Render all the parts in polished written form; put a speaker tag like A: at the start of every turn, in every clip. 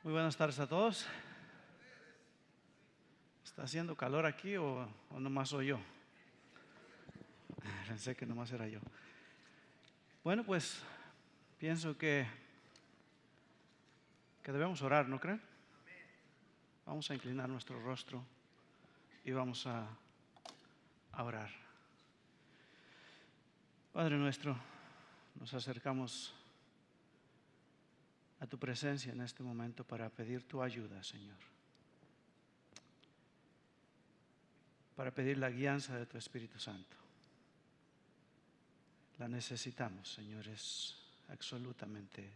A: Muy buenas tardes a todos. ¿Está haciendo calor aquí o nomás soy yo? Pensé que nomás era yo. Bueno, pues pienso que debemos orar, ¿no creen? Vamos a inclinar nuestro rostro y vamos a orar. Padre nuestro, nos acercamos a tu presencia en este momento para pedir tu ayuda, Señor. Para pedir la guianza de tu Espíritu Santo. La necesitamos, Señor, es absolutamente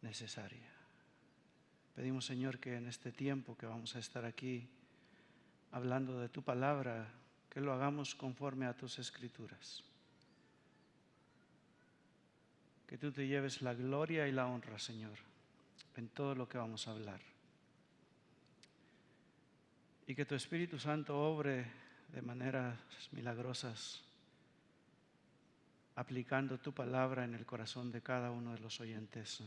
A: necesaria. Pedimos, Señor, que en este tiempo que vamos a estar aquí hablando de tu palabra, que lo hagamos conforme a tus escrituras. Que tú te lleves la gloria y la honra, Señor, en todo lo que vamos a hablar. Y que tu Espíritu Santo obre de maneras milagrosas, aplicando tu palabra en el corazón de cada uno de los oyentes,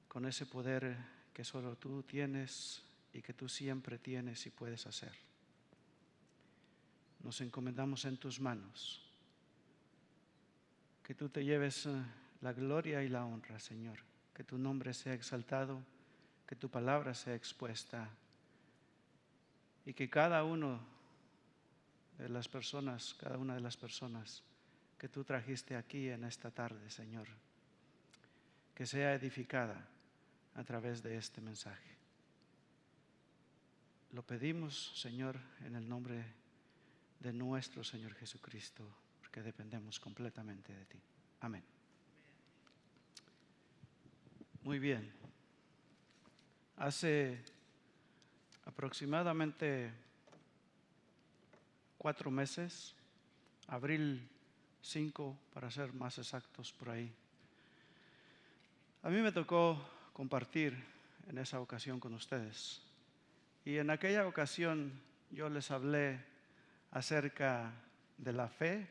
A: con ese poder que solo tú tienes y que tú siempre tienes y puedes hacer. Nos encomendamos en tus manos. Que tú te lleves la gloria y la honra, Señor. Que tu nombre sea exaltado, que tu palabra sea expuesta y que cada una de las personas que tú trajiste aquí en esta tarde, Señor, que sea edificada a través de este mensaje. Lo pedimos, Señor, en el nombre de nuestro Señor Jesucristo, porque dependemos completamente de ti. Amén. Muy bien. Hace aproximadamente 4 meses, abril 5, para ser más exactos por ahí, a mí me tocó compartir en esa ocasión con ustedes. Y en aquella ocasión yo les hablé acerca de la fe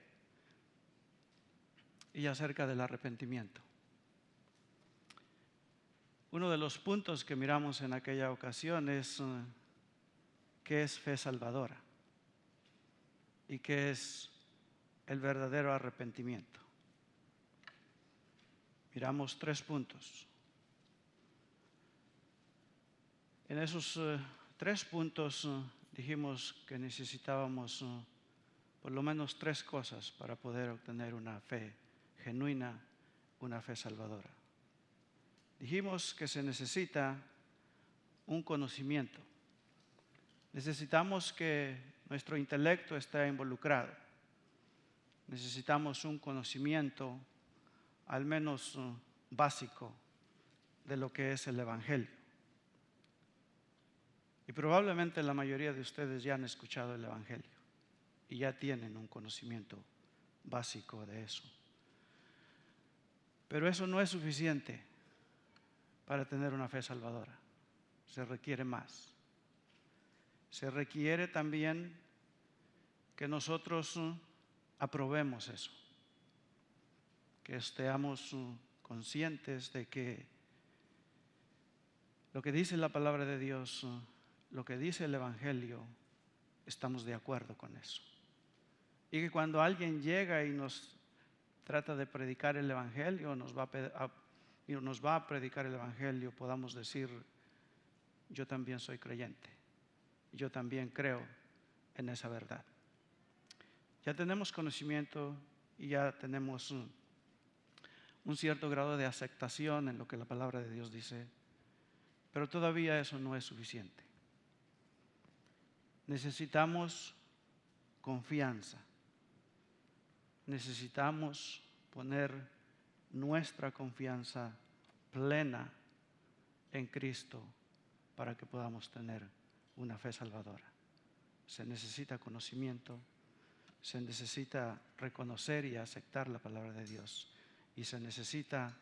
A: y acerca del arrepentimiento. Uno de los puntos que miramos en aquella ocasión es qué es fe salvadora y qué es el verdadero arrepentimiento. Miramos 3 puntos. En esos 3 puntos dijimos que necesitábamos por lo menos 3 cosas para poder obtener una fe genuina, una fe salvadora. Dijimos que se necesita un conocimiento. Necesitamos que nuestro intelecto esté involucrado. Necesitamos un conocimiento al menos básico de lo que es el Evangelio. Y probablemente la mayoría de ustedes ya han escuchado el Evangelio y ya tienen un conocimiento básico de eso. Pero eso no es suficiente para tener una fe salvadora. Se requiere más. Se requiere también que nosotros aprobemos eso, que estemos conscientes de que lo que dice la palabra de Dios, lo que dice el Evangelio, estamos de acuerdo con eso. Y que cuando alguien llega y nos trata de predicar el Evangelio, nos va a predicar el Evangelio, podamos decir, yo también soy creyente, yo también creo en esa verdad. Ya tenemos conocimiento y ya tenemos un cierto grado de aceptación en lo que la palabra de Dios dice, pero todavía eso no es suficiente. Necesitamos confianza. Necesitamos poner nuestra confianza plena en Cristo para que podamos tener una fe salvadora. Se necesita conocimiento, se necesita reconocer y aceptar la palabra de Dios y se necesita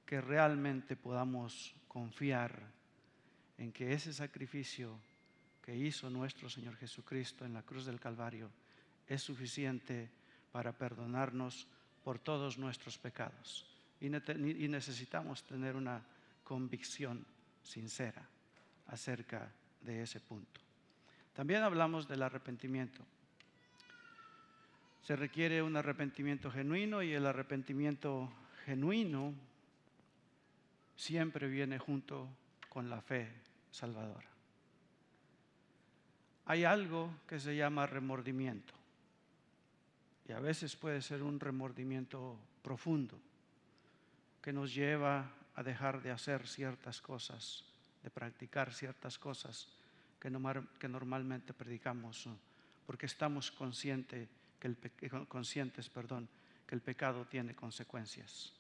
A: que realmente podamos confiar en que ese sacrificio que hizo nuestro Señor Jesucristo en la cruz del Calvario es suficiente para perdonarnos por todos nuestros pecados. y necesitamos tener una convicción sincera acerca de ese punto. También hablamos del arrepentimiento. Se requiere un arrepentimiento genuino y el arrepentimiento genuino siempre viene junto con la fe salvadora. Hay algo que se llama remordimiento y a veces puede ser un remordimiento profundo que nos lleva a dejar de hacer ciertas cosas, de practicar ciertas cosas que normalmente predicamos, porque estamos conscientes que el pecado tiene consecuencias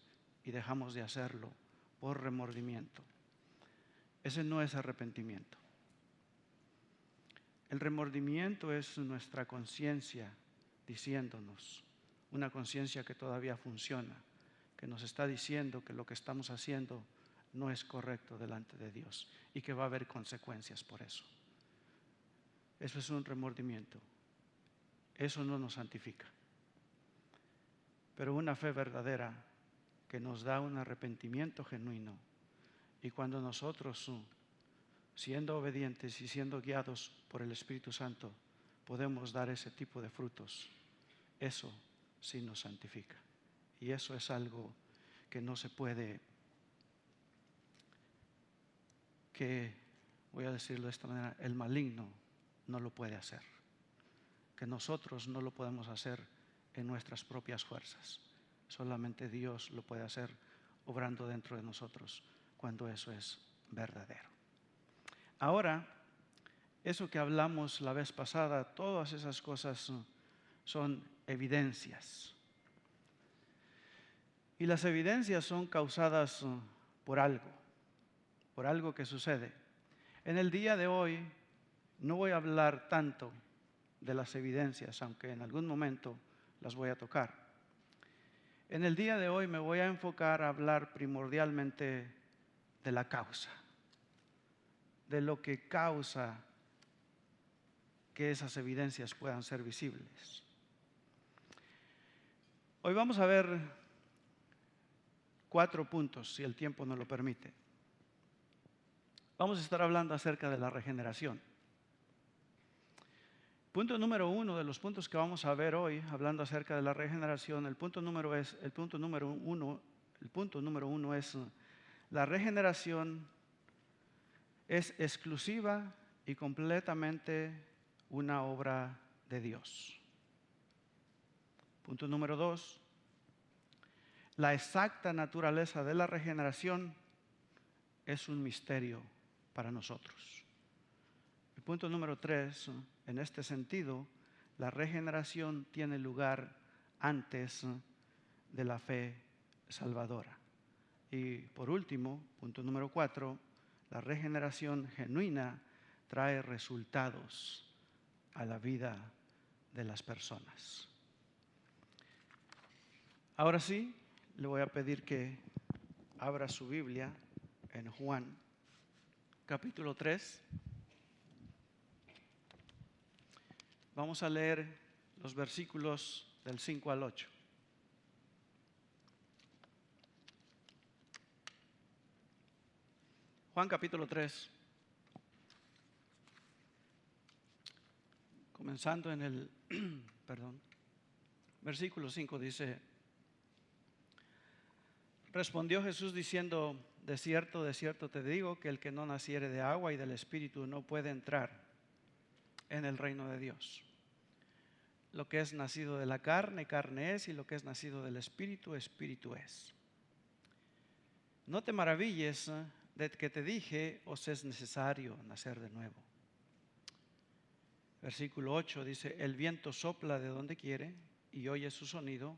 A: y dejamos de hacerlo por remordimiento. Ese no es arrepentimiento. El remordimiento es nuestra conciencia diciéndonos, una conciencia que todavía funciona, que nos está diciendo que lo que estamos haciendo no es correcto delante de Dios y que va a haber consecuencias por eso. Eso es un remordimiento. Eso no nos santifica. Pero una fe verdadera que nos da un arrepentimiento genuino, y cuando nosotros, siendo obedientes y siendo guiados por el Espíritu Santo, podemos dar ese tipo de frutos, eso sí nos santifica. Y eso es algo que no se puede, que voy a decirlo de esta manera, el maligno no lo puede hacer, que nosotros no lo podemos hacer en nuestras propias fuerzas. Solamente Dios lo puede hacer obrando dentro de nosotros cuando eso es verdadero. Ahora, eso que hablamos la vez pasada, todas esas cosas son evidencias. Y las evidencias son causadas por algo que sucede. En el día de hoy no voy a hablar tanto de las evidencias, aunque en algún momento las voy a tocar. En el día de hoy me voy a enfocar a hablar primordialmente de la causa, de lo que causa que esas evidencias puedan ser visibles. Hoy vamos a ver 4 puntos, si el tiempo nos lo permite. Vamos a estar hablando acerca de la regeneración. Punto número 1 de los puntos que vamos a ver hoy, hablando acerca de la regeneración, el punto número 1 es la regeneración es exclusiva y completamente una obra de Dios. Punto número 2, la exacta naturaleza de la regeneración es un misterio para nosotros. El punto número 3, en este sentido, la regeneración tiene lugar antes de la fe salvadora. Y por último, punto número 4, la regeneración genuina trae resultados a la vida de las personas. Ahora sí, le voy a pedir que abra su Biblia en Juan, capítulo 3. Vamos a leer los versículos del 5 al 8. Juan capítulo 3, comenzando en el versículo 5 dice: respondió Jesús diciendo, de cierto te digo, que el que no naciere de agua y del Espíritu no puede entrar en el reino de Dios. Lo que es nacido de la carne, carne es, y lo que es nacido del Espíritu, Espíritu es. No te maravilles de que te dije, os es necesario nacer de nuevo. Versículo 8 dice, el viento sopla de donde quiere y oyes su sonido,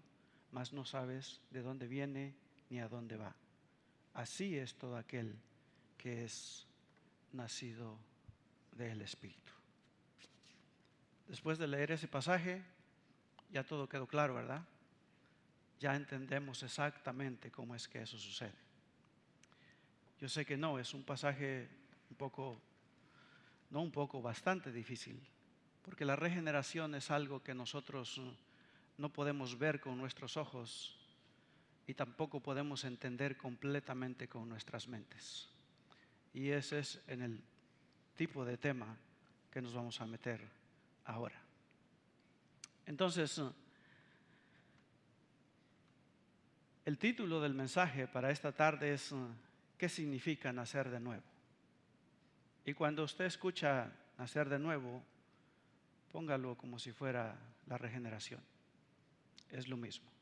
A: mas no sabes de dónde viene ni a dónde va. Así es todo aquel que es nacido del Espíritu. Después de leer ese pasaje, ya todo quedó claro, ¿verdad? Ya entendemos exactamente cómo es que eso sucede. Yo sé que no, es un pasaje bastante difícil, porque la regeneración es algo que nosotros no podemos ver con nuestros ojos y tampoco podemos entender completamente con nuestras mentes. Y ese es en el tipo de tema que nos vamos a meter ahora. Entonces, el título del mensaje para esta tarde es ¿qué significa nacer de nuevo? Y cuando usted escucha nacer de nuevo, póngalo como si fuera la regeneración. Es lo mismo.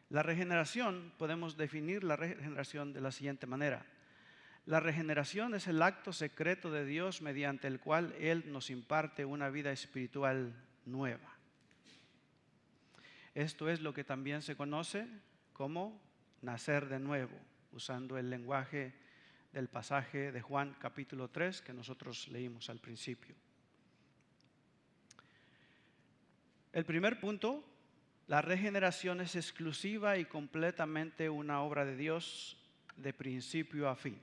A: La regeneración, podemos definir la regeneración de la siguiente manera. La regeneración es el acto secreto de Dios mediante el cual Él nos imparte una vida espiritual nueva. Esto es lo que también se conoce como nacer de nuevo, usando el lenguaje del pasaje de Juan capítulo 3 que nosotros leímos al principio. El primer punto, la regeneración es exclusiva y completamente una obra de Dios de principio a fin.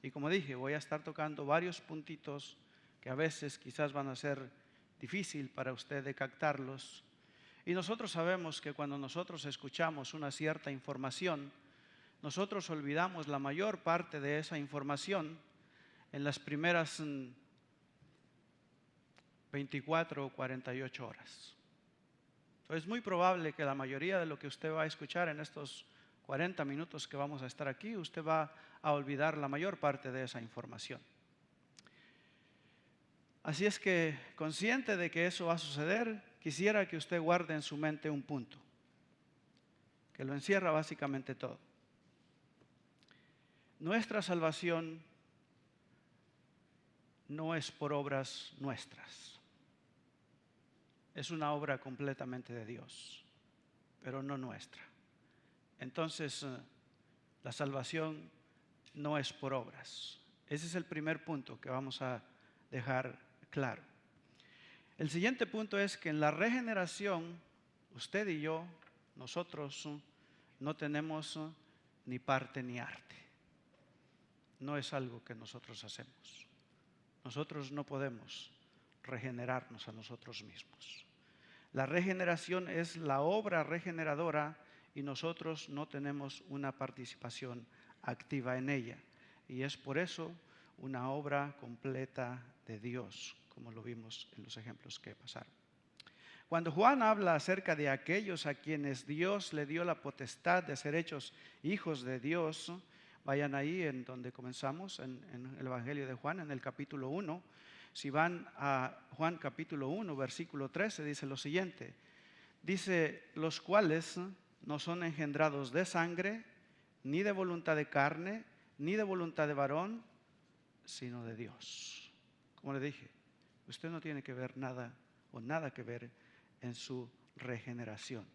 A: Y como dije, voy a estar tocando varios puntitos que a veces quizás van a ser difícil para usted de captarlos. Y nosotros sabemos que cuando nosotros escuchamos una cierta información, nosotros olvidamos la mayor parte de esa información en las primeras 24 o 48 horas. Entonces es muy probable que la mayoría de lo que usted va a escuchar en estos 40 minutos que vamos a estar aquí, usted va a olvidar la mayor parte de esa información. Así es que, consciente de que eso va a suceder, quisiera que usted guarde en su mente un punto, que lo encierra básicamente todo. Nuestra salvación no es por obras nuestras. Es una obra completamente de Dios, pero no nuestra. Entonces, la salvación no es por obras. Ese es el primer punto que vamos a dejar claro. El siguiente punto es que en la regeneración, usted y yo, nosotros no tenemos ni parte ni arte. No es algo que nosotros hacemos. Nosotros no podemos regenerarnos a nosotros mismos. La regeneración es la obra regeneradora y nosotros no tenemos una participación activa en ella. Y es por eso una obra completa de Dios, como lo vimos en los ejemplos que pasaron. Cuando Juan habla acerca de aquellos a quienes Dios le dio la potestad de ser hechos hijos de Dios, vayan ahí en donde comenzamos, en el Evangelio de Juan, en el capítulo 1. Si van a Juan capítulo 1, versículo 13, dice lo siguiente. Dice, los cuales no son engendrados de sangre, ni de voluntad de carne, ni de voluntad de varón, sino de Dios. Como le dije, usted no tiene que ver nada o nada que ver en su regeneración.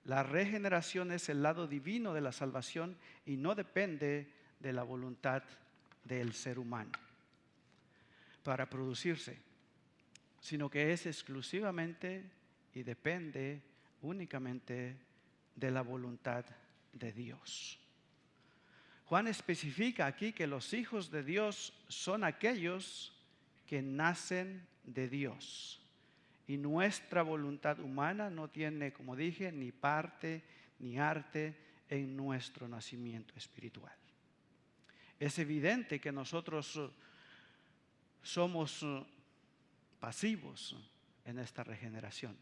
A: La regeneración es el lado divino de la salvación y no depende de la voluntad del ser humano para producirse, sino que es exclusivamente y depende únicamente de la voluntad de Dios. Juan especifica aquí que los hijos de Dios son aquellos que nacen de Dios. Y nuestra voluntad humana no tiene, como dije, ni parte ni arte en nuestro nacimiento espiritual. Es evidente que nosotros somos pasivos en esta regeneración.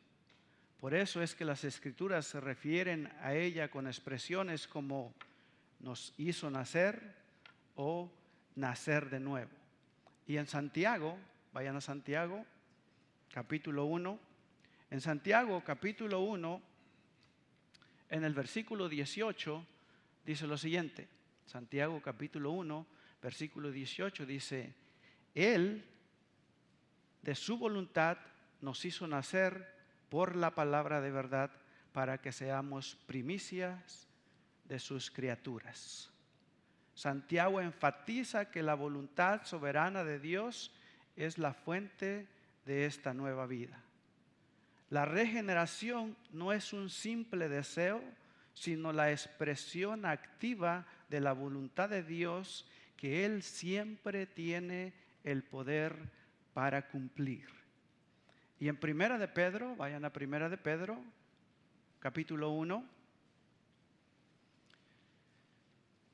A: Por eso es que las Escrituras se refieren a ella con expresiones como nos hizo nacer o nacer de nuevo. Y en Santiago, vayan a Santiago, capítulo 1. En Santiago, capítulo 1, en el versículo 18, dice lo siguiente. Santiago, capítulo 1, versículo 18, dice, Él, de su voluntad, nos hizo nacer por la palabra de verdad para que seamos primicias de sus criaturas. Santiago enfatiza que la voluntad soberana de Dios es la fuente de esta nueva vida. La regeneración no es un simple deseo, sino la expresión activa de la voluntad de Dios que Él siempre tiene el poder para cumplir. Y en Primera de Pedro, vayan a Primera de Pedro, capítulo 1,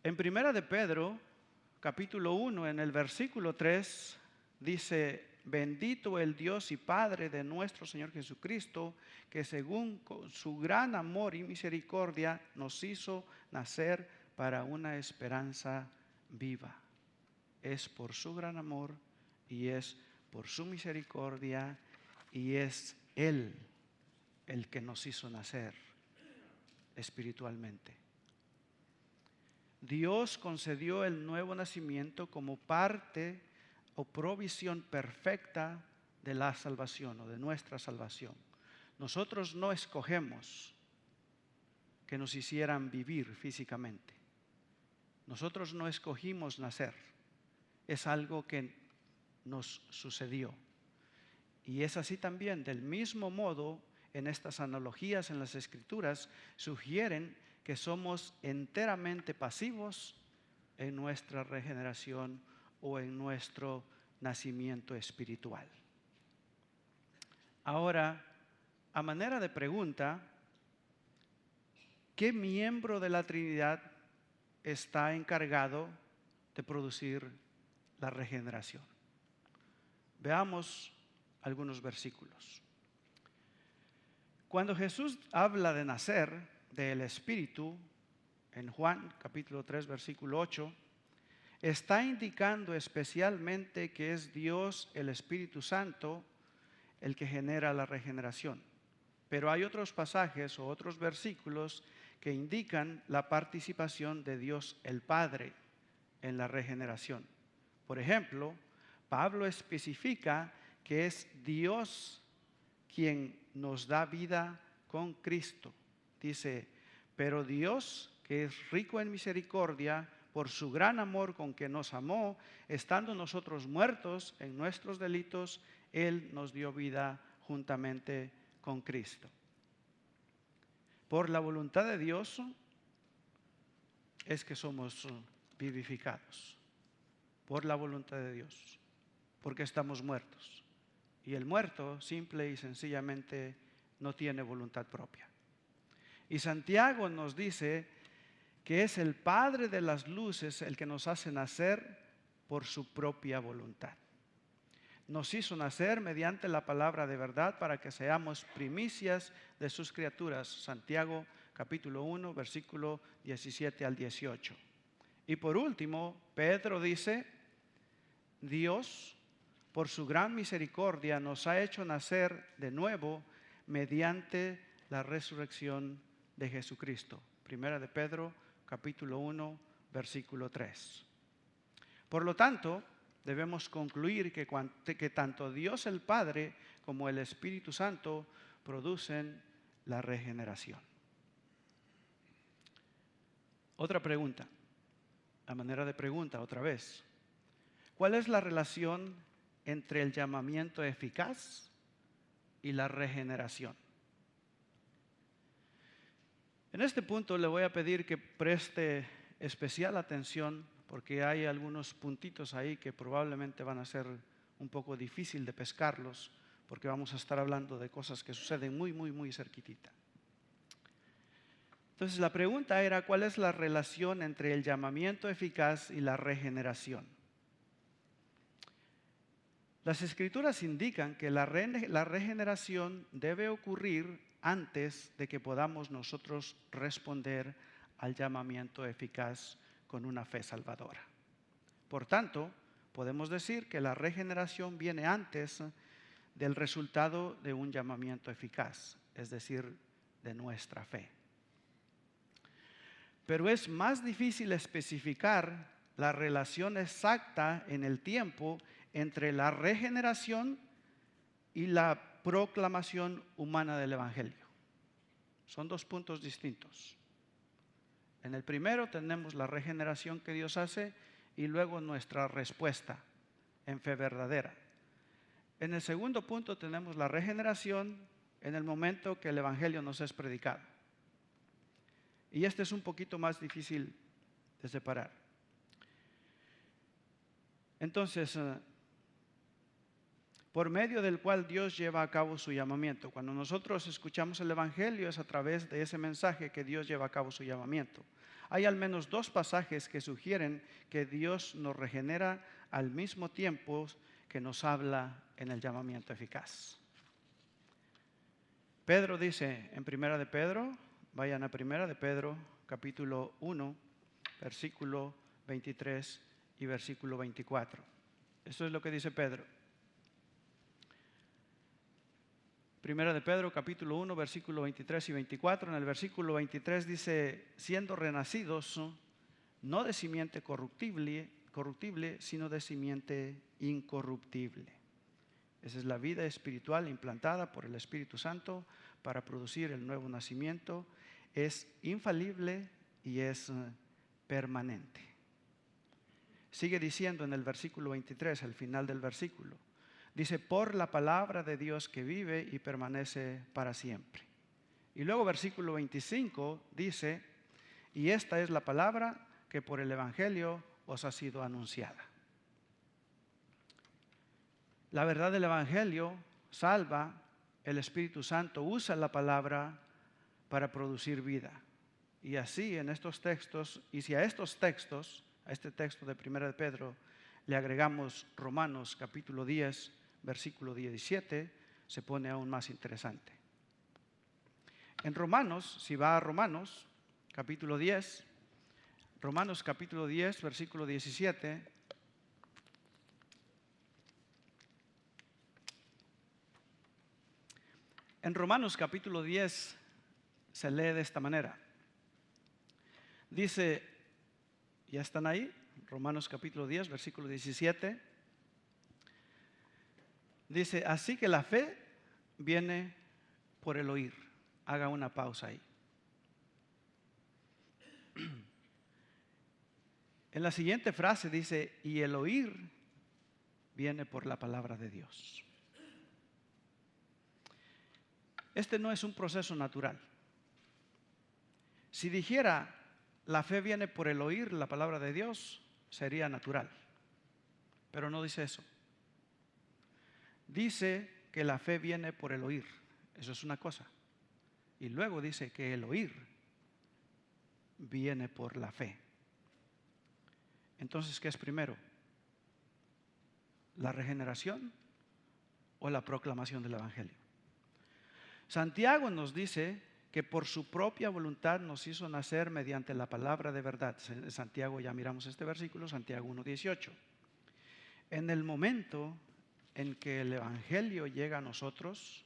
A: En Primera de Pedro, capítulo 1, en el versículo 3, dice: bendito el Dios y Padre de nuestro Señor Jesucristo, que según su gran amor y misericordia nos hizo nacer para una esperanza viva. Es por su gran amor y es por su misericordia y es Él el que nos hizo nacer espiritualmente. Dios concedió el nuevo nacimiento como parte o provisión perfecta de la salvación o de nuestra salvación. Nosotros no escogemos que nos hicieran vivir físicamente. Nosotros no escogimos nacer. Es algo que nos sucedió. Y es así también, del mismo modo, en estas analogías en las Escrituras sugieren que somos enteramente pasivos en nuestra regeneración o en nuestro nacimiento espiritual. Ahora, a manera de pregunta, ¿qué miembro de la Trinidad está encargado de producir la regeneración? Veamos algunos versículos. Cuando Jesús habla de nacer del Espíritu, en Juan capítulo 3, versículo 8, está indicando especialmente que es Dios, el Espíritu Santo, el que genera la regeneración. Pero hay otros pasajes o otros versículos que indican la participación de Dios el Padre en la regeneración. Por ejemplo, Pablo especifica que es Dios quien nos da vida con Cristo. Dice: pero Dios, que es rico en misericordia, por su gran amor con que nos amó, estando nosotros muertos en nuestros delitos, Él nos dio vida juntamente con Cristo. Por la voluntad de Dios es que somos vivificados. Por la voluntad de Dios. Porque estamos muertos. Y el muerto, simple y sencillamente, no tiene voluntad propia. Y Santiago nos dice que es el Padre de las luces el que nos hace nacer por su propia voluntad. Nos hizo nacer mediante la palabra de verdad para que seamos primicias de sus criaturas. Santiago capítulo 1, versículo 17 al 18. Y por último, Pedro dice: Dios, por su gran misericordia, nos ha hecho nacer de nuevo mediante la resurrección de Jesucristo. Primera de Pedro, capítulo 1, versículo 3. Por lo tanto, debemos concluir que tanto Dios el Padre como el Espíritu Santo producen la regeneración. Otra pregunta, a manera de pregunta otra vez. ¿Cuál es la relación entre el llamamiento eficaz y la regeneración? En este punto le voy a pedir que preste especial atención porque hay algunos puntitos ahí que probablemente van a ser un poco difícil de pescarlos porque vamos a estar hablando de cosas que suceden muy cerquitita. Entonces la pregunta era: ¿cuál es la relación entre el llamamiento eficaz y la regeneración? Las Escrituras indican que la regeneración debe ocurrir antes de que podamos nosotros responder al llamamiento eficaz con una fe salvadora. Por tanto, podemos decir que la regeneración viene antes del resultado de un llamamiento eficaz, es decir, de nuestra fe. Pero es más difícil especificar la relación exacta en el tiempo entre la regeneración y la proclamación humana del Evangelio. Son dos puntos distintos. En el primero tenemos la regeneración que Dios hace y luego nuestra respuesta en fe verdadera. En el segundo punto tenemos la regeneración en el momento que el Evangelio nos es predicado. Y este es un poquito más difícil de separar. Entonces, por medio del cual Dios lleva a cabo su llamamiento. Cuando nosotros escuchamos el Evangelio es a través de ese mensaje que Dios lleva a cabo su llamamiento. hay al menos dos pasajes que sugieren que Dios nos regenera al mismo tiempo que nos habla en el llamamiento eficaz. Pedro dice en Primera de Pedro, vayan a Primera de Pedro, capítulo 1, versículo 23 y versículo 24. Eso es lo que dice Pedro. Primera de Pedro, capítulo 1, versículo 23 y 24. En el versículo 23 dice, siendo renacidos, no de simiente corruptible, sino de simiente incorruptible. Esa es la vida espiritual implantada por el Espíritu Santo para producir el nuevo nacimiento. Es infalible y es permanente. Sigue diciendo en el versículo 23, al final del versículo, dice, por la palabra de Dios que vive y permanece para siempre. Y luego versículo 25 dice, y esta es la palabra que por el Evangelio os ha sido anunciada. La verdad del Evangelio salva, el Espíritu Santo usa la palabra para producir vida. Y así en estos textos, y si a estos textos, a este texto de 1 de Pedro, le agregamos Romanos capítulo 10, versículo 17, se pone aún más interesante. En Romanos, si va a Romanos capítulo 10, versículo 17, en Romanos capítulo 10 se lee de esta manera. Dice, ¿ya están ahí? Romanos capítulo 10, versículo 17. Dice, así que la fe viene por el oír. Haga una pausa ahí. En la siguiente frase dice, y el oír viene por la palabra de Dios. Este no es un proceso natural. Si dijera, la fe viene por el oír la palabra de Dios, sería natural. Pero no dice eso. Dice que la fe viene por el oír. Eso es una cosa. Y luego dice que el oír viene por la fe. Entonces, ¿qué es primero? ¿La regeneración o la proclamación del Evangelio? Santiago nos dice que por su propia voluntad nos hizo nacer mediante la palabra de verdad. Santiago, ya miramos este versículo, Santiago 1:18. En el momento en que el Evangelio llega a nosotros,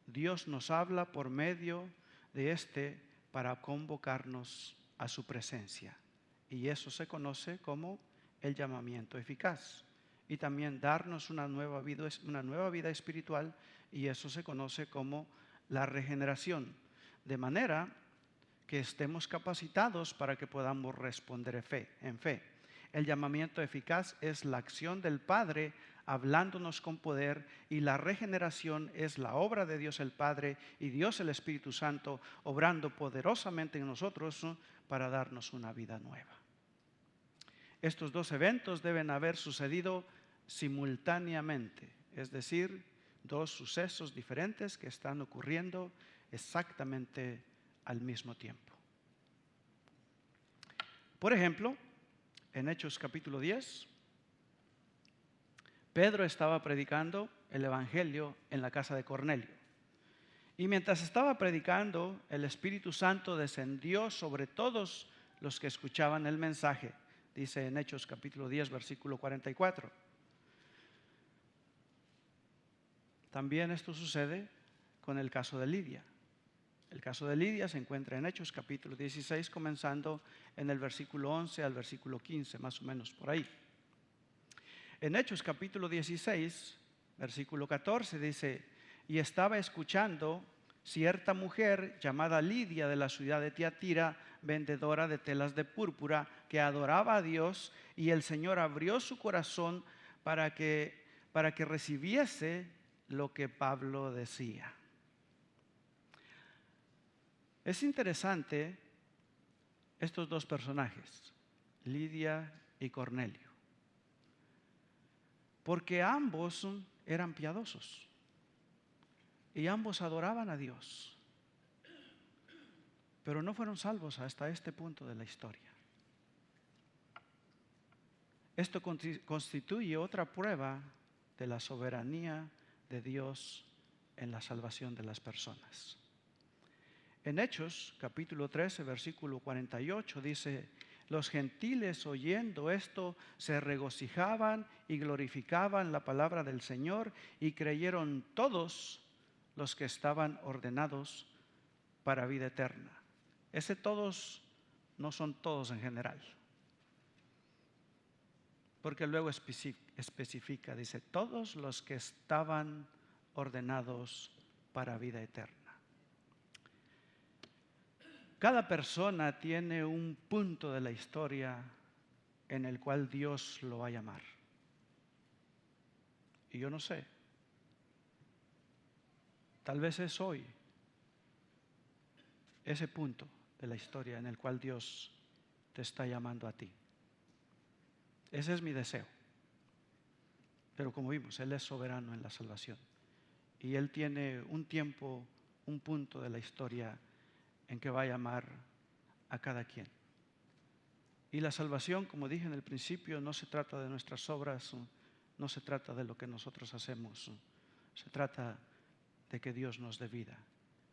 A: Dios nos habla por medio de este para convocarnos a su presencia. Y eso se conoce como el llamamiento eficaz. Y también darnos una nueva vida espiritual, y eso se conoce como la regeneración. De manera que estemos capacitados para que podamos responder en fe. El llamamiento eficaz es la acción del Padre hablándonos con poder, y la regeneración es la obra de Dios el Padre y Dios el Espíritu Santo obrando poderosamente en nosotros para darnos una vida nueva. Estos dos eventos deben haber sucedido simultáneamente, es decir, dos sucesos diferentes que están ocurriendo exactamente al mismo tiempo. Por ejemplo, en Hechos capítulo 10, Pedro estaba predicando el Evangelio en la casa de Cornelio. Y mientras estaba predicando, el Espíritu Santo descendió sobre todos los que escuchaban el mensaje. Dice en Hechos capítulo 10, versículo 44. También esto sucede con el caso de Lidia. El caso de Lidia se encuentra en Hechos capítulo 16, comenzando en el versículo 11 al versículo 15, más o menos por ahí. En Hechos capítulo 16, versículo 14 dice, y estaba escuchando cierta mujer llamada Lidia de la ciudad de Tiatira, vendedora de telas de púrpura, que adoraba a Dios, y el Señor abrió su corazón para que recibiese lo que Pablo decía. Es interesante estos dos personajes, Lidia y Cornelio, porque ambos eran piadosos y ambos adoraban a Dios. pero no fueron salvos hasta este punto de la historia. Esto constituye otra prueba de la soberanía de Dios en la salvación de las personas. En Hechos, capítulo 13, versículo 48, dice: los gentiles oyendo esto se regocijaban y glorificaban la palabra del Señor, y creyeron todos los que estaban ordenados para vida eterna. Ese todos no son todos en general, porque luego especifica, dice, todos los que estaban ordenados para vida eterna. Cada persona tiene un punto de la historia en el cual Dios lo va a llamar. Y yo no sé, tal vez es hoy ese punto de la historia en el cual Dios te está llamando a ti. Ese es mi deseo. Pero como vimos, Él es soberano en la salvación. Y Él tiene un tiempo, un punto de la historia en que va a llamar a cada quien. Y la salvación, como dije en el principio, no se trata de nuestras obras, no se trata de lo que nosotros hacemos. Se trata de que Dios nos dé vida,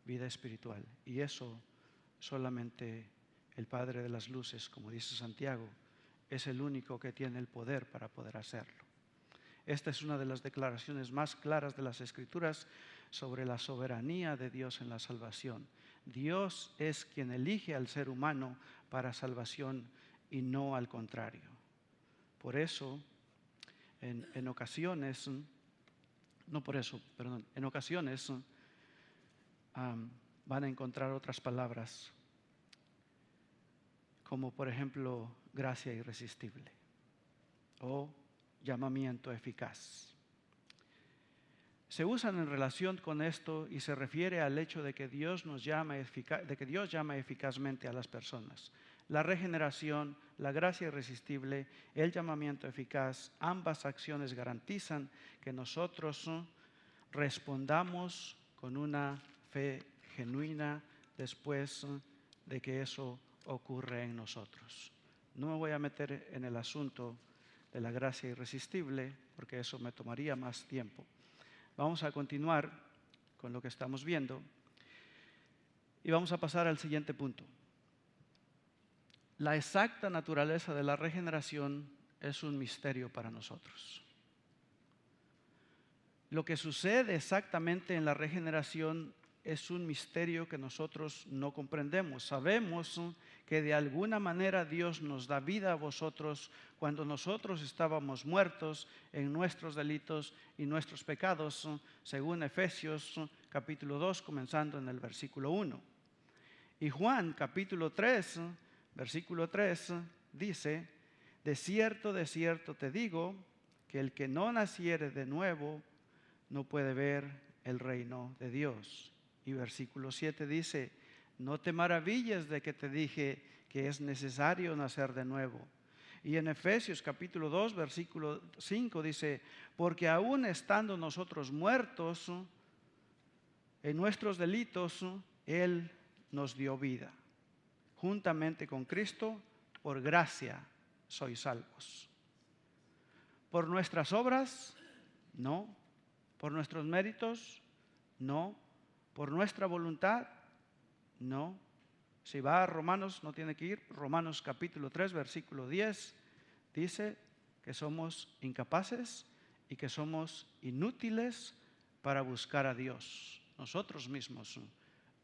A: vida espiritual. Y eso solamente el Padre de las Luces, como dice Santiago, es el único que tiene el poder para poder hacerlo. Esta es una de las declaraciones más claras de las Escrituras sobre la soberanía de Dios en la salvación. Dios es quien elige al ser humano para salvación y no al contrario. Por eso, en ocasiones van a encontrar otras palabras, como por ejemplo gracia irresistible o llamamiento eficaz. Se usan en relación con esto y se refiere al hecho de que Dios llama eficazmente a las personas. La regeneración, la gracia irresistible, el llamamiento eficaz, ambas acciones garantizan que nosotros respondamos con una fe genuina después de que eso ocurre en nosotros. No me voy a meter en el asunto de la gracia irresistible porque eso me tomaría más tiempo. Vamos a continuar con lo que estamos viendo y vamos a pasar al siguiente punto. La exacta naturaleza de la regeneración es un misterio para nosotros. Lo que sucede exactamente en la regeneración es un misterio que nosotros no comprendemos. Sabemos que de alguna manera Dios nos da vida a vosotros cuando nosotros estábamos muertos en nuestros delitos y nuestros pecados, según Efesios capítulo 2, comenzando en el versículo 1. Y Juan capítulo 3, versículo 3, dice: de cierto te digo, que el que no naciere de nuevo no puede ver el reino de Dios. Y versículo 7 dice: no te maravilles de que te dije que es necesario nacer de nuevo. Y en Efesios capítulo 2, versículo 5 dice: porque aún estando nosotros muertos en nuestros delitos, Él nos dio vida. Juntamente con Cristo, por gracia sois salvos. ¿Por nuestras obras? No. ¿Por nuestros méritos? No. ¿Por nuestra voluntad? No. Si va a Romanos, no tiene que ir. Romanos capítulo 3, versículo 10, dice que somos incapaces y que somos inútiles para buscar a Dios. Nosotros mismos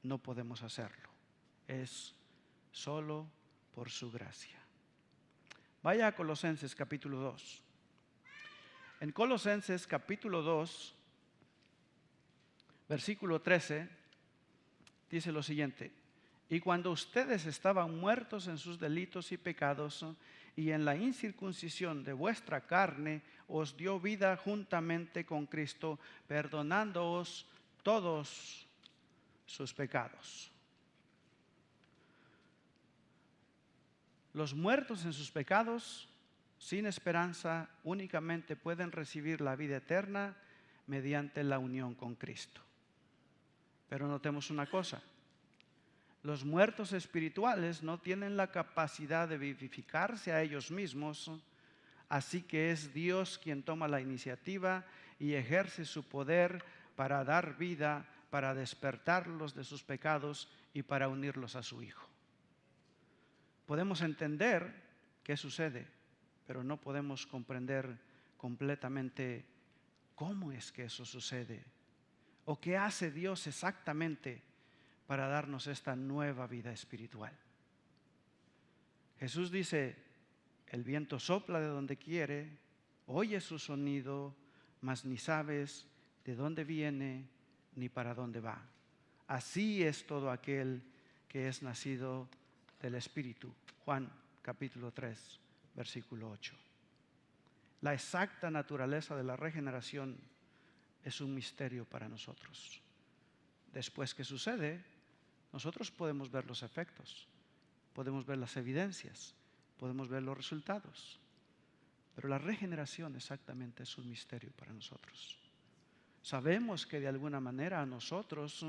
A: no podemos hacerlo. Es solo por su gracia. Vaya a Colosenses capítulo 2. En Colosenses capítulo 2, versículo 13, dice lo siguiente: y cuando ustedes estaban muertos en sus delitos y pecados, y en la incircuncisión de vuestra carne, os dio vida juntamente con Cristo, perdonándoos todos sus pecados. Los muertos en sus pecados, sin esperanza, únicamente pueden recibir la vida eterna mediante la unión con Cristo. Pero notemos una cosa: Los muertos espirituales no tienen la capacidad de vivificarse a ellos mismos, así que es Dios quien toma la iniciativa y ejerce su poder para dar vida, para despertarlos de sus pecados y para unirlos a su Hijo. Podemos entender qué sucede, pero no podemos comprender completamente cómo es que eso sucede o qué hace Dios exactamente para darnos esta nueva vida espiritual. Jesús dice: el viento sopla de donde quiere, oyes su sonido, mas ni sabes de dónde viene ni para dónde va. Así es todo aquel que es nacido del Espíritu. Juan capítulo 3, versículo 8. La exacta naturaleza de la regeneración es un misterio para nosotros. Después que sucede, nosotros podemos ver los efectos, podemos ver las evidencias, podemos ver los resultados. Pero la regeneración exactamente es un misterio para nosotros. Sabemos que de alguna manera a nosotros,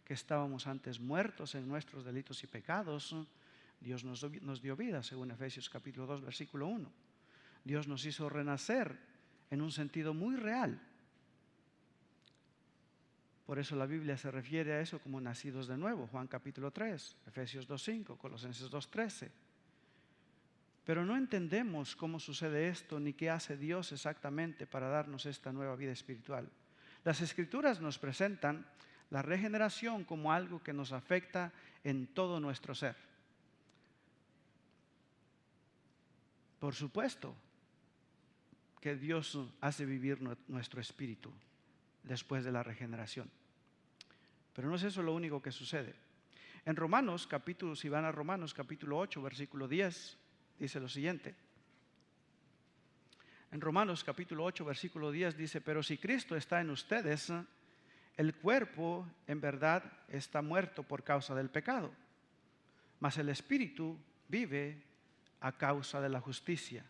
A: que estábamos antes muertos en nuestros delitos y pecados, Dios nos dio vida, según Efesios capítulo 2, versículo 1. Dios nos hizo renacer en un sentido muy real. Por eso la Biblia se refiere a eso como nacidos de nuevo. Juan capítulo 3, Efesios 2:5, Colosenses 2:13. Pero no entendemos cómo sucede esto ni qué hace Dios exactamente para darnos esta nueva vida espiritual. Las Escrituras nos presentan la regeneración como algo que nos afecta en todo nuestro ser. Por supuesto que Dios hace vivir nuestro espíritu después de la regeneración. Pero no es eso lo único que sucede. En Romanos, si van a Romanos capítulo 8, versículo 10, dice lo siguiente. En Romanos capítulo 8, versículo 10 dice: pero si Cristo está en ustedes, el cuerpo en verdad está muerto por causa del pecado, mas el espíritu vive a causa de la justicia.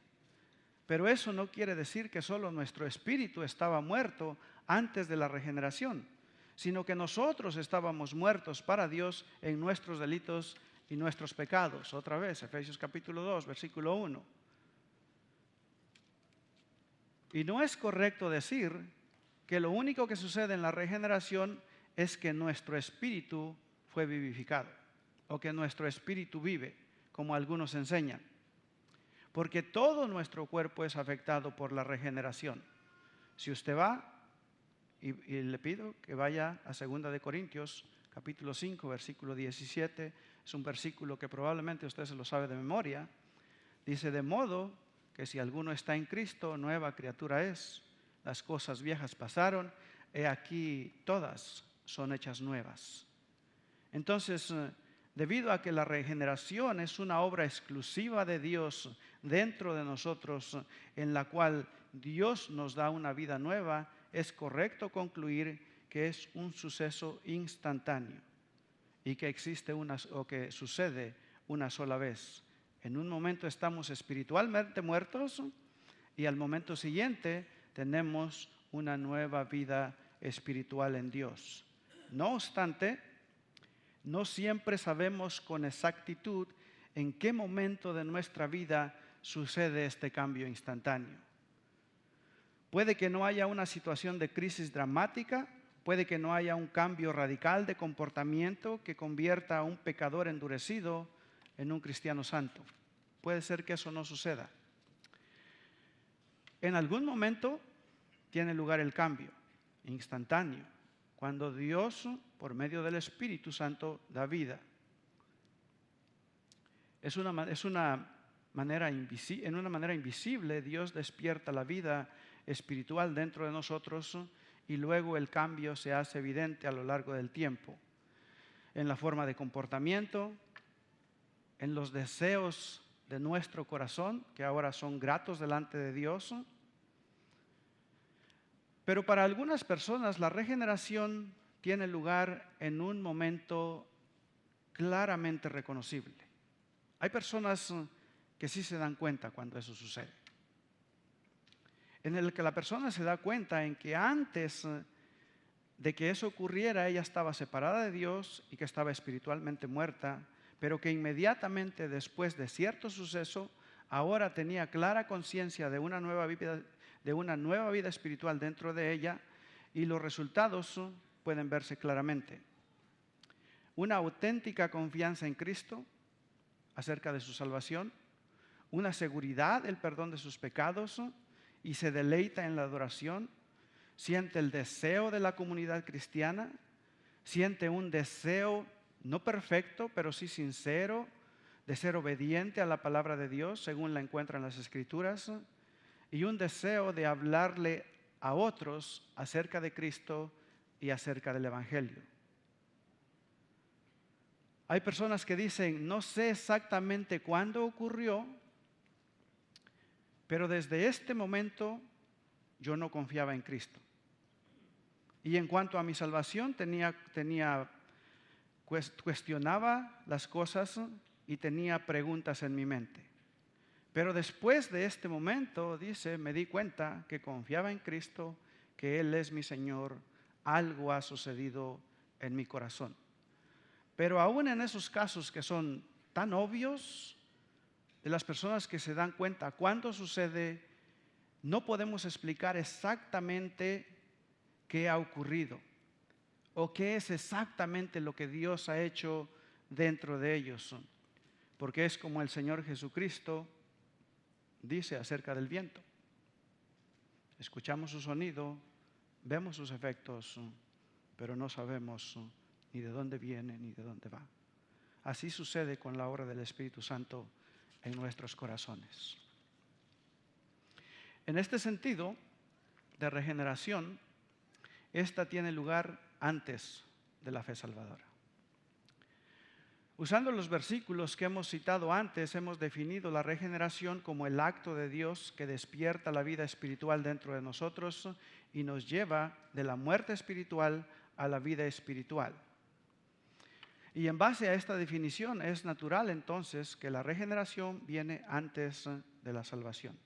A: Pero eso no quiere decir que solo nuestro espíritu estaba muerto antes de la regeneración, sino que nosotros estábamos muertos para Dios en nuestros delitos y nuestros pecados. Otra vez, Efesios capítulo 2, versículo 1. Y no es correcto decir que lo único que sucede en la regeneración es que nuestro espíritu fue vivificado o que nuestro espíritu vive, como algunos enseñan. Porque todo nuestro cuerpo es afectado por la regeneración. Si usted va, y le pido que vaya a 2 de Corintios, capítulo 5, versículo 17, es un versículo que probablemente usted se lo sabe de memoria. Dice: de modo que si alguno está en Cristo, nueva criatura es. Las cosas viejas pasaron, he aquí todas son hechas nuevas. Entonces, debido a que la regeneración es una obra exclusiva de Dios dentro de nosotros, en la cual Dios nos da una vida nueva, es correcto concluir que es un suceso instantáneo y que que sucede una sola vez. En un momento estamos espiritualmente muertos y al momento siguiente tenemos una nueva vida espiritual en Dios. No obstante, no siempre sabemos con exactitud en qué momento de nuestra vida sucede este cambio instantáneo. Puede que no haya una situación de crisis dramática, puede que no haya un cambio radical de comportamiento que convierta a un pecador endurecido en un cristiano santo. Puede ser que eso no suceda. En algún momento tiene lugar el cambio instantáneo, cuando Dios, por medio del Espíritu Santo, da vida. En una manera invisible, Dios despierta la vida espiritual dentro de nosotros y luego el cambio se hace evidente a lo largo del tiempo, en la forma de comportamiento, en los deseos de nuestro corazón, que ahora son gratos delante de Dios. Pero para algunas personas la regeneración tiene lugar en un momento claramente reconocible. Hay personas que sí se dan cuenta cuando eso sucede, en el que la persona se da cuenta en que antes de que eso ocurriera, ella estaba separada de Dios y que estaba espiritualmente muerta, pero que inmediatamente después de cierto suceso, ahora tenía clara conciencia de una nueva vida espiritual dentro de ella, y los resultados pueden verse claramente. Una auténtica confianza en Cristo acerca de su salvación, una seguridad del perdón de sus pecados, y se deleita en la adoración, siente el deseo de la comunidad cristiana, siente un deseo no perfecto, pero sí sincero, de ser obediente a la palabra de Dios según la encuentra en las Escrituras, y un deseo de hablarle a otros acerca de Cristo y acerca del Evangelio. Hay personas que dicen, no sé exactamente cuándo ocurrió, pero desde este momento yo no confiaba en Cristo. Y en cuanto a mi salvación, cuestionaba las cosas y tenía preguntas en mi mente. Pero después de este momento, dice, me di cuenta que confiaba en Cristo, que Él es mi Señor. Algo ha sucedido en mi corazón. Pero aún en esos casos que son tan obvios, de las personas que se dan cuenta cuándo sucede, no podemos explicar exactamente qué ha ocurrido o qué es exactamente lo que Dios ha hecho dentro de ellos. Porque es como el Señor Jesucristo dice acerca del viento. Escuchamos su sonido, vemos sus efectos, pero no sabemos ni de dónde viene ni de dónde va. Así sucede con la obra del Espíritu Santo en nuestros corazones. En este sentido de regeneración, esta tiene lugar antes de la fe salvadora. Usando los versículos que hemos citado antes, hemos definido la regeneración como el acto de Dios que despierta la vida espiritual dentro de nosotros y nos lleva de la muerte espiritual a la vida espiritual. Y en base a esta definición es natural entonces que la regeneración viene antes de la salvación.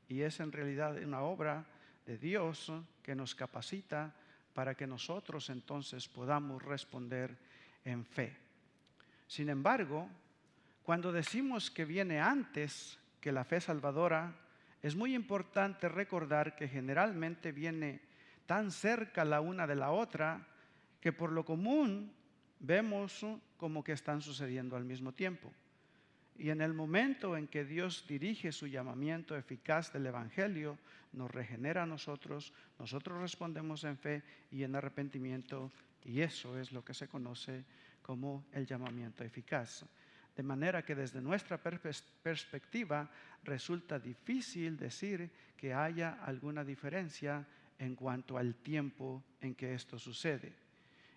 A: Y es en realidad una obra de Dios que nos capacita para que nosotros entonces podamos responder en fe. Sin embargo, cuando decimos que viene antes que la fe salvadora, es muy importante recordar que generalmente viene tan cerca la una de la otra que por lo común vemos como que están sucediendo al mismo tiempo. Y en el momento en que Dios dirige su llamamiento eficaz del Evangelio, nos regenera a nosotros respondemos en fe y en arrepentimiento, y eso es lo que se conoce como el llamamiento eficaz. De manera que desde nuestra perspectiva resulta difícil decir que haya alguna diferencia en cuanto al tiempo en que esto sucede.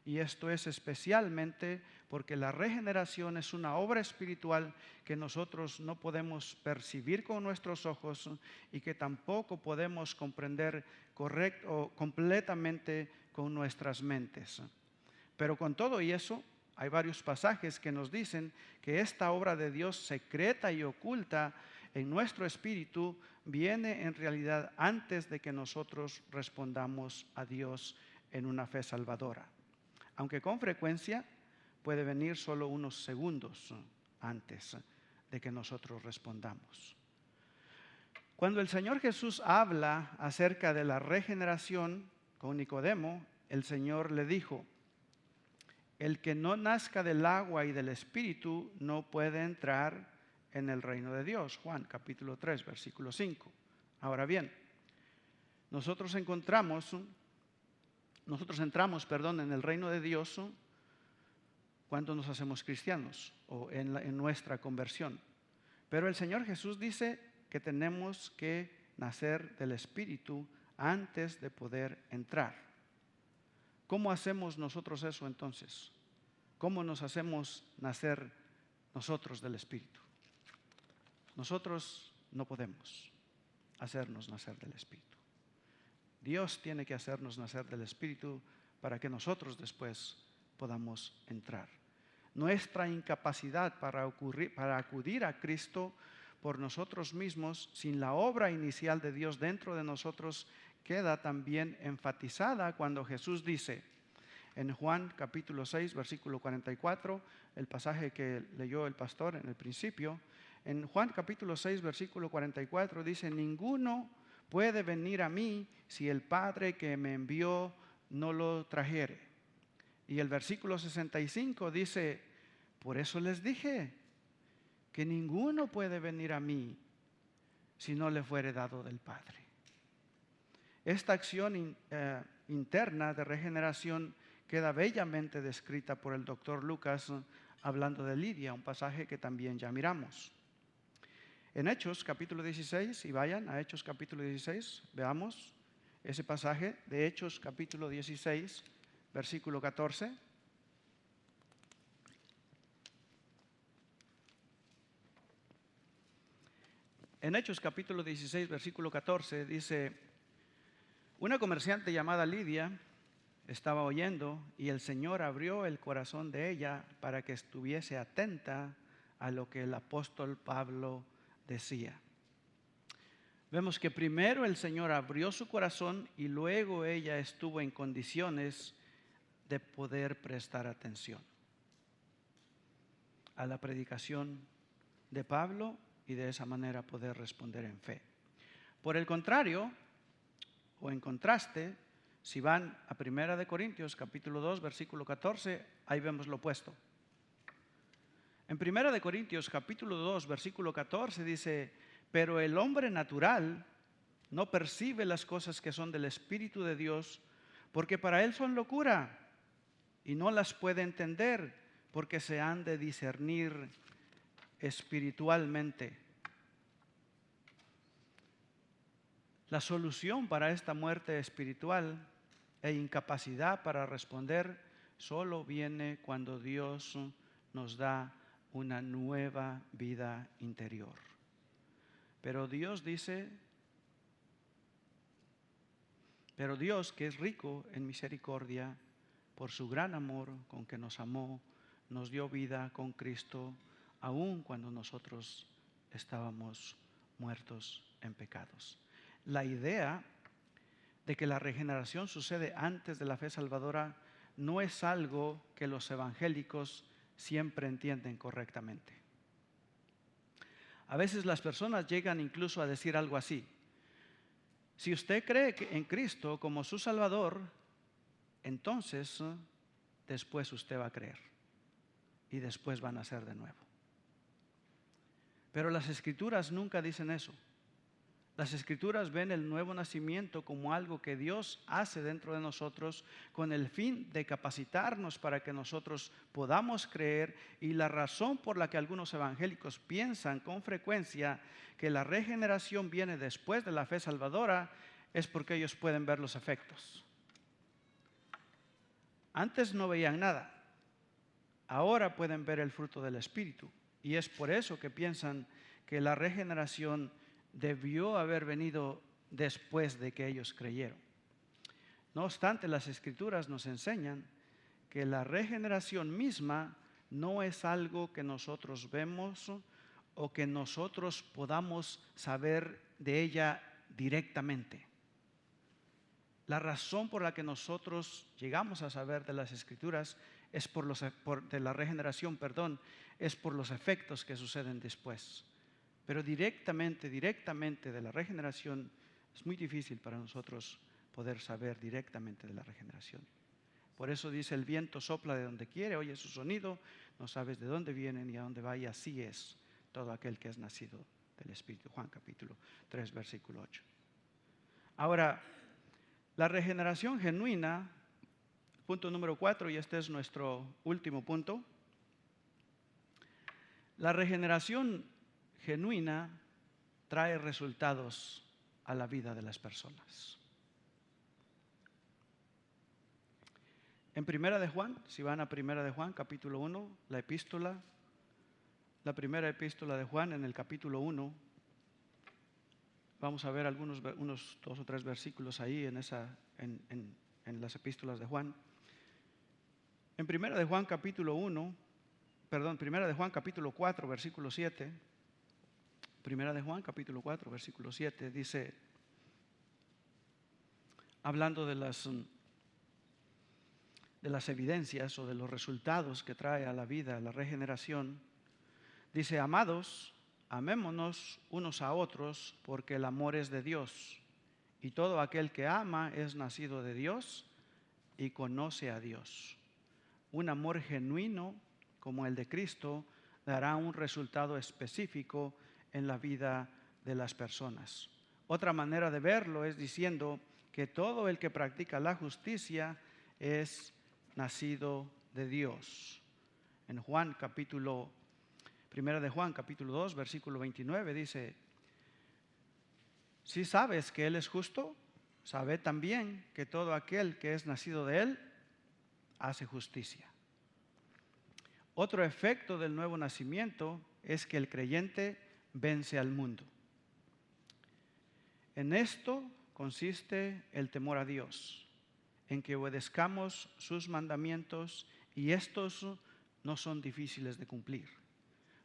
A: Y esto es especialmente porque la regeneración es una obra espiritual que nosotros no podemos percibir con nuestros ojos y que tampoco podemos comprender completamente con nuestras mentes. Pero con todo y eso, hay varios pasajes que nos dicen que esta obra de Dios secreta y oculta en nuestro espíritu viene en realidad antes de que nosotros respondamos a Dios en una fe salvadora. Aunque con frecuencia puede venir solo unos segundos antes de que nosotros respondamos. Cuando el Señor Jesús habla acerca de la regeneración con Nicodemo, el Señor le dijo, el que no nazca del agua y del Espíritu no puede entrar en el reino de Dios. Juan capítulo 3, versículo 5. Ahora bien, nosotros entramos en el reino de Dios cuando nos hacemos cristianos o en nuestra conversión. Pero el Señor Jesús dice que tenemos que nacer del Espíritu antes de poder entrar. ¿Cómo hacemos nosotros eso entonces? ¿Cómo nos hacemos nacer nosotros del Espíritu? Nosotros no podemos hacernos nacer del Espíritu. Dios tiene que hacernos nacer del Espíritu para que nosotros después podamos entrar. Nuestra incapacidad para acudir a Cristo por nosotros mismos, sin la obra inicial de Dios dentro de nosotros, queda también enfatizada cuando Jesús dice en Juan capítulo 6, versículo 44, el pasaje que leyó el pastor en el principio. En Juan capítulo 6, versículo 44 dice: ninguno puede venir a mí si el Padre que me envió no lo trajere. Y el versículo 65 dice: por eso les dije que ninguno puede venir a mí si no le fuere dado del Padre. Esta acción interna de regeneración queda bellamente descrita por el doctor Lucas hablando de Lidia, un pasaje que también ya miramos. En Hechos capítulo 16, y vayan a Hechos capítulo 16, veamos ese pasaje de Hechos capítulo 16, versículo 14. En Hechos capítulo 16, versículo 14 dice: una comerciante llamada Lidia estaba oyendo y el Señor abrió el corazón de ella para que estuviese atenta a lo que el apóstol Pablo decía. Vemos que primero el Señor abrió su corazón y luego ella estuvo en condiciones de poder prestar atención a la predicación de Pablo y de esa manera poder responder en fe. Por el contrario, o en contraste, si van a 1 Corintios capítulo 2, versículo 14, ahí vemos lo opuesto. En 1 Corintios capítulo 2, versículo 14 dice: pero el hombre natural no percibe las cosas que son del Espíritu de Dios, porque para él son locura, y no las puede entender, porque se han de discernir espiritualmente. La solución para esta muerte espiritual e incapacidad para responder solo viene cuando Dios nos da una nueva vida interior. Pero Dios dice, pero Dios, que es rico en misericordia, por su gran amor con que nos amó, nos dio vida con Cristo, aun cuando nosotros estábamos muertos en pecados. La idea de que la regeneración sucede antes de la fe salvadora no es algo que los evangélicos siempre entienden correctamente. A veces las personas llegan incluso a decir algo así: si usted cree en Cristo como su Salvador, entonces después usted va a creer y después va a nacer de nuevo. Pero las Escrituras nunca dicen eso. Las Escrituras ven el nuevo nacimiento como algo que Dios hace dentro de nosotros con el fin de capacitarnos para que nosotros podamos creer, y la razón por la que algunos evangélicos piensan con frecuencia que la regeneración viene después de la fe salvadora es porque ellos pueden ver los efectos. Antes no veían nada, ahora pueden ver el fruto del Espíritu, y es por eso que piensan que la regeneración debió haber venido después de que ellos creyeron. No obstante, las Escrituras nos enseñan que la regeneración misma no es algo que nosotros vemos o que nosotros podamos saber de ella directamente. La razón por la que nosotros llegamos a saber de las Escrituras es de la regeneración, es por los efectos que suceden después. Pero directamente de la regeneración es muy difícil para nosotros poder saber directamente de la regeneración. Por eso dice: el viento sopla de donde quiere, oye su sonido, no sabes de dónde viene ni a dónde va, y así es todo aquel que es nacido del Espíritu. Juan capítulo 3, versículo 8. Ahora, la regeneración genuina, punto número 4, y este es nuestro último punto. La regeneración genuina trae resultados a la vida de las personas. En Primera de Juan, si van a Primera de Juan, capítulo 1, la primera epístola de Juan, en el capítulo 1, vamos a ver unos 2 o 3 versículos ahí en las epístolas de Juan. En Primera de Juan capítulo 4, versículo 7. Primera de Juan capítulo 4, versículo 7 dice: hablando de las evidencias o de los resultados que trae a la vida la regeneración, dice: amados, amémonos unos a otros, porque el amor es de Dios, y todo aquel que ama es nacido de Dios y conoce a Dios. Un amor genuino como el de Cristo dará un resultado específico en la vida de las personas. Otra manera de verlo es diciendo que todo el que practica la justicia es nacido de Dios. En Primera de Juan, capítulo 2, versículo 29 dice: si sabes que Él es justo, sabe también que todo aquel que es nacido de Él hace justicia. Otro efecto del nuevo nacimiento es que el creyente vence al mundo. En esto consiste el temor a Dios, en que obedezcamos sus mandamientos, y estos no son difíciles de cumplir,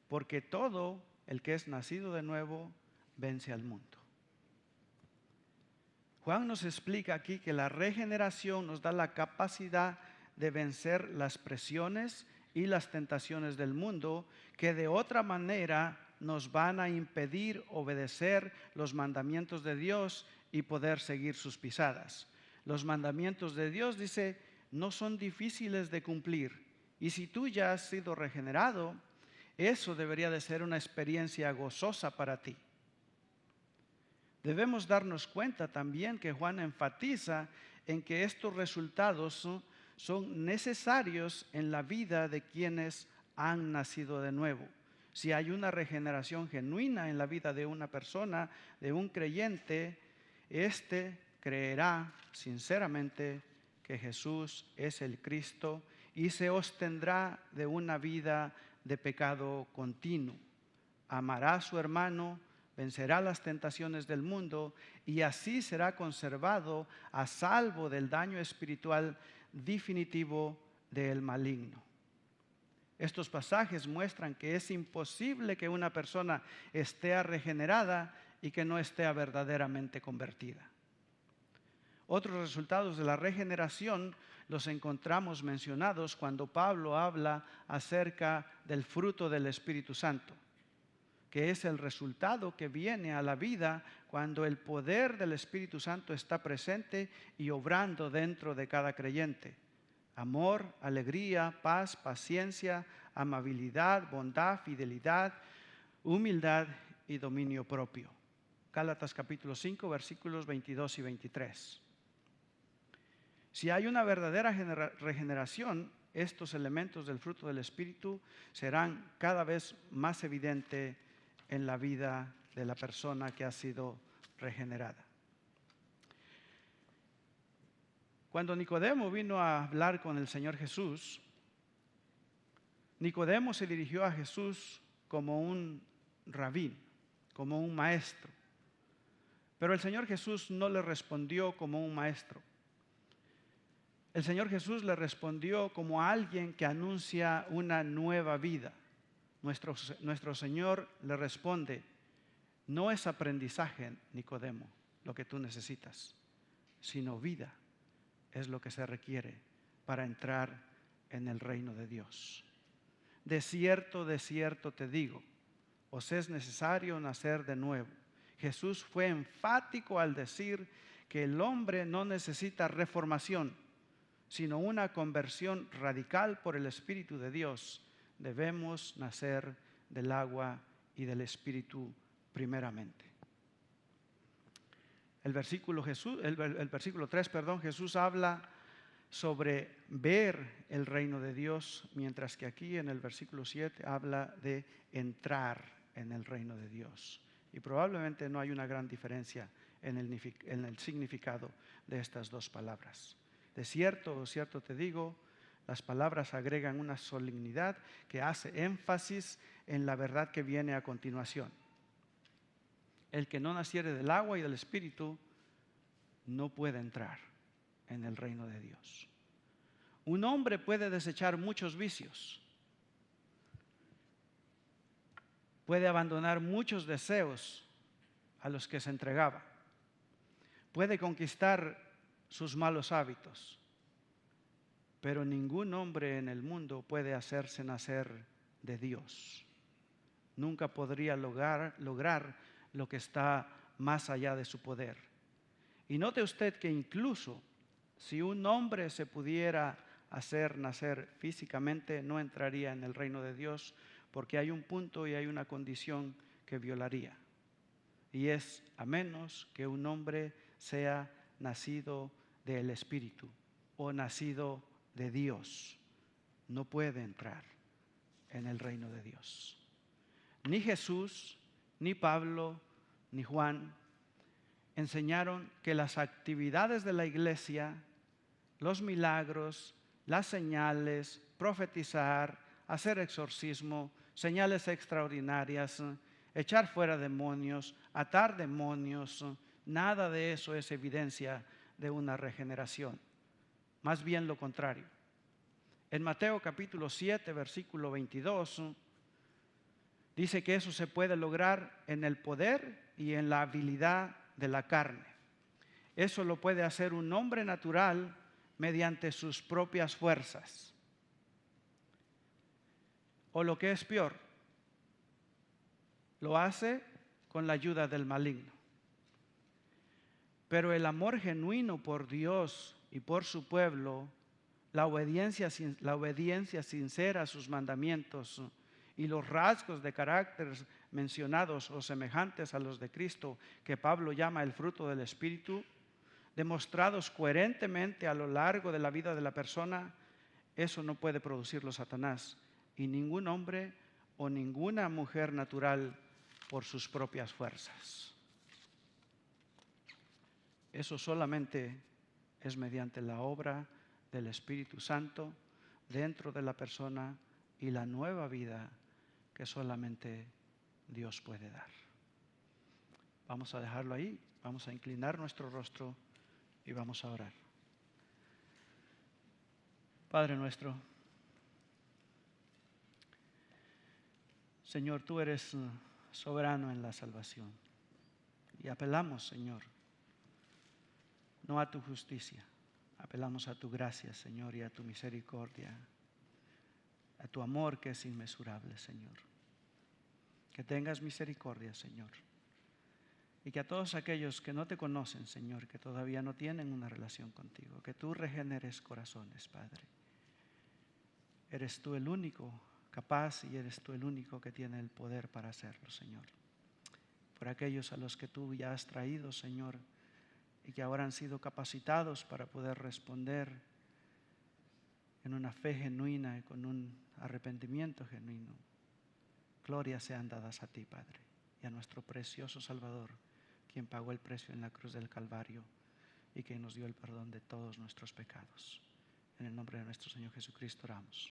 A: porque todo el que es nacido de nuevo vence al mundo. Juan nos explica aquí que la regeneración nos da la capacidad de vencer las presiones y las tentaciones del mundo, que de otra manera nos van a impedir obedecer los mandamientos de Dios y poder seguir sus pisadas. Los mandamientos de Dios, dice, no son difíciles de cumplir. Y si tú ya has sido regenerado, eso debería de ser una experiencia gozosa para ti. Debemos darnos cuenta también que Juan enfatiza en que estos resultados son necesarios en la vida de quienes han nacido de nuevo. Si hay una regeneración genuina en la vida de una persona, de un creyente, éste creerá sinceramente que Jesús es el Cristo y se abstendrá de una vida de pecado continuo. Amará a su hermano, vencerá las tentaciones del mundo y así será conservado a salvo del daño espiritual definitivo del maligno. Estos pasajes muestran que es imposible que una persona esté regenerada y que no esté verdaderamente convertida. Otros resultados de la regeneración los encontramos mencionados cuando Pablo habla acerca del fruto del Espíritu Santo, que es el resultado que viene a la vida cuando el poder del Espíritu Santo está presente y obrando dentro de cada creyente. Amor, alegría, paz, paciencia, amabilidad, bondad, fidelidad, humildad y dominio propio. Gálatas capítulo 5, versículos 22 y 23. Si hay una verdadera regeneración, estos elementos del fruto del Espíritu serán cada vez más evidentes en la vida de la persona que ha sido regenerada. Cuando Nicodemo vino a hablar con el Señor Jesús, Nicodemo se dirigió a Jesús como un rabí, como un maestro. Pero el Señor Jesús no le respondió como un maestro. El Señor Jesús le respondió como a alguien que anuncia una nueva vida. Nuestro Señor le responde: no es aprendizaje, Nicodemo, lo que tú necesitas, sino vida es lo que se requiere para entrar en el reino de Dios. De cierto te digo, os es necesario nacer de nuevo. Jesús fue enfático al decir que el hombre no necesita reformación, sino una conversión radical por el Espíritu de Dios. Debemos nacer del agua y del Espíritu primeramente. El versículo 3, Jesús habla sobre ver el reino de Dios, mientras que aquí en el versículo 7 habla de entrar en el reino de Dios. Y probablemente no hay una gran diferencia en el significado de estas dos palabras. De cierto te digo, las palabras agregan una solemnidad que hace énfasis en la verdad que viene a continuación. El que no naciere del agua y del Espíritu no puede entrar en el reino de Dios. Un hombre puede desechar muchos vicios, puede abandonar muchos deseos a los que se entregaba, puede conquistar sus malos hábitos. Pero ningún hombre en el mundo puede hacerse nacer de Dios. Nunca podría lograr lo que está más allá de su poder. Y note usted que incluso si un hombre se pudiera hacer nacer físicamente, no entraría en el reino de Dios, porque hay un punto y hay una condición que violaría. Y es a menos que un hombre sea nacido del Espíritu o nacido de Dios, no puede entrar en el reino de Dios. Ni Jesús, ni Pablo, ni Juan enseñaron que las actividades de la iglesia, los milagros, las señales, profetizar, hacer exorcismo, señales extraordinarias, echar fuera demonios, atar demonios, nada de eso es evidencia de una regeneración. Más bien lo contrario. En Mateo capítulo 7, versículo 22, dice que eso se puede lograr en el poder y en la habilidad de la carne. Eso lo puede hacer un hombre natural mediante sus propias fuerzas. O lo que es peor, lo hace con la ayuda del maligno. Pero el amor genuino por Dios y por su pueblo, la obediencia sincera a sus mandamientos y los rasgos de carácter mencionados o semejantes a los de Cristo, que Pablo llama el fruto del Espíritu, demostrados coherentemente a lo largo de la vida de la persona, eso no puede producirlo Satanás y ningún hombre o ninguna mujer natural por sus propias fuerzas. Eso solamente es mediante la obra del Espíritu Santo dentro de la persona y la nueva vida que solamente Dios puede dar. Vamos a dejarlo ahí, vamos a inclinar nuestro rostro y vamos a orar. Padre nuestro, Señor, tú eres soberano en la salvación y apelamos, Señor, no a tu justicia, apelamos a tu gracia, Señor, y a tu misericordia, a tu amor que es inmesurable, Señor. Que tengas misericordia, Señor, y que a todos aquellos que no te conocen, Señor, que todavía no tienen una relación contigo, que tú regeneres corazones, Padre. Eres tú el único capaz y eres tú el único que tiene el poder para hacerlo, Señor. Por aquellos a los que tú ya has traído, Señor, y que ahora han sido capacitados para poder responder en una fe genuina y con un arrepentimiento genuino. Glorias sean dadas a ti, Padre, y a nuestro precioso Salvador, quien pagó el precio en la cruz del Calvario y quien nos dio el perdón de todos nuestros pecados. En el nombre de nuestro Señor Jesucristo oramos.